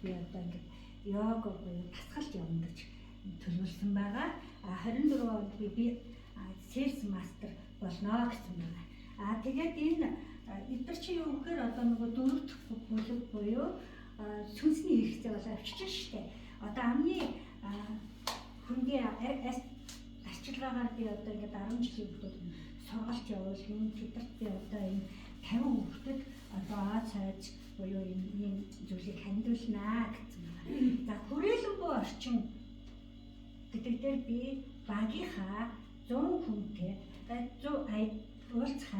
би одоо ингээд йога буюу дасгалж явна гэж төлөвлөсөн байгаа. 24 онд би Sales Master болно гэсэн байгаа. Тэгээд энэ эдгээр чи юу гэхээр одоо нөгөө дөрөвдөх бүлэг буюу сүнсний хэрэгцээ бол авчиж штэ. Одоо амны хүнгийн арчилгаагаар би одоо ингээд 10 жилийн хүртэл сургалт явуулсан. Тэдэрт би одоо энэ 50 хүүхдэд одоо цайз буюу энэ зүйлийг хандуулнаа гэсэн байна. За хүрээлэн буй орчин гэдэг дээр би багийнхаа 100 хүнтэй 100 уулзах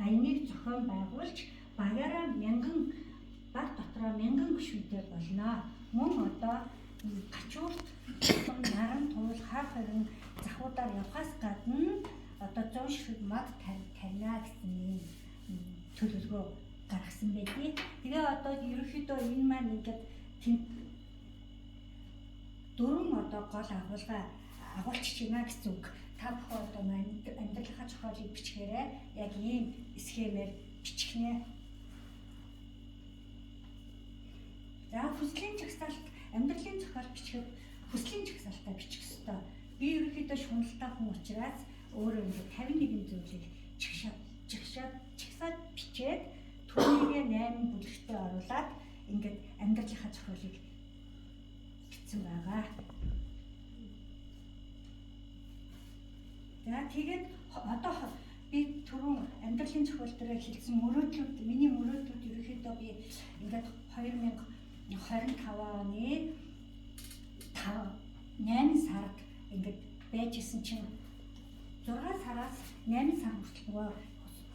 аяныг зохион байгуулж багаараа 1000 баг дотроо 1000 гишүүнтэй болно. Мөн одоо гачуурт наран туул хар хорин захуудаар явхаас гадна одоо 100 ширхэг мод тавина гэсэн төлөвлөгөө гаргасан байдгийг. Тэгээ одоо ерөнхийдөө энэ маань ингээд дөрвөн одоо гол агуулчих байна гэсэн үг. Та бүхэн одоо амьдралынхаа зохиолыг бичгээрээ яг ийм схемээр бичих нэ. За хүслийн жагсаалт амьдралын зохиол бичихэд хүслийн жагсаалтаа бичих ёстой. Би ерөнхийдөө шуналтай хүн учраас өөрөө ингээд 51 зүйлийг чагсаад бичээд түүнийг 8 бүлэгтээ оруулаад ингээд амьдралынхаа зохиолыг бичсэн байгаа. За тэгээд одоо би түрүүн амьдралын зохиол дээр хэлсэн мөрөөдлүүд, миний мөрөөдлүүд ерөнхийдөө би ингээд 2025 оны 8 сард ингээд байжсэн чинь 6 сараас 8 сар хүртэл нөгөө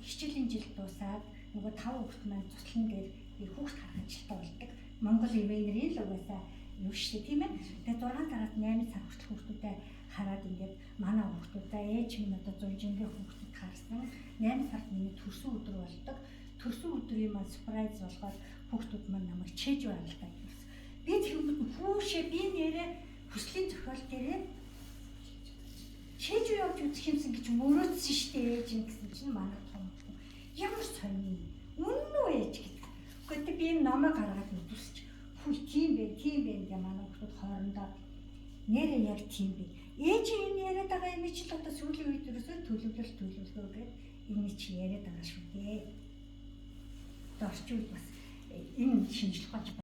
хичээлийн жил дуусаад нөгөө 5 хүүхэд маань цуслан дээр би хүүхд харах ажилтаа болдог. Монгол ивэнэрийн л угаасаа юу шүү дээ тийм ээ. Тэгээд 6 сараас 8 сар хүртэл хүүхдүүдэд хараад ингээд манай хүүхдүүдээ ээж минь одоо 100-ийн хүүхдүүд харсан. 8 сард миний төрсөн өдөр болдог. Төрсөн өдрийн маань сюрприз болгоод хүүхдүүд маань намайг чээж байгалтай гэсэн. Би тэгвэл хүүшээ би нэрээ хүслийн зохиол дээрээ чээж явж үзэх юмсан гэж мөрөөдсөн штэ ээж гэсэн чинь манай том хүн ямар сони үнэн үү ээж гэдэг. Гэхдээ би энэ номоо гаргаад үзүүлчих. Хүү тийм бэ гэх манай хүүхдүүд хоорондоо нэрээ яг тийм бэ. Ээж энэ яриад байгаа юм чи л одоо сүүлийн үед ерөөсөө төлөвлөгөө гэдэг энэ чи яриад байгаа шүү дээ. Одоо орчин үед бас энэ шинжлэх ухааны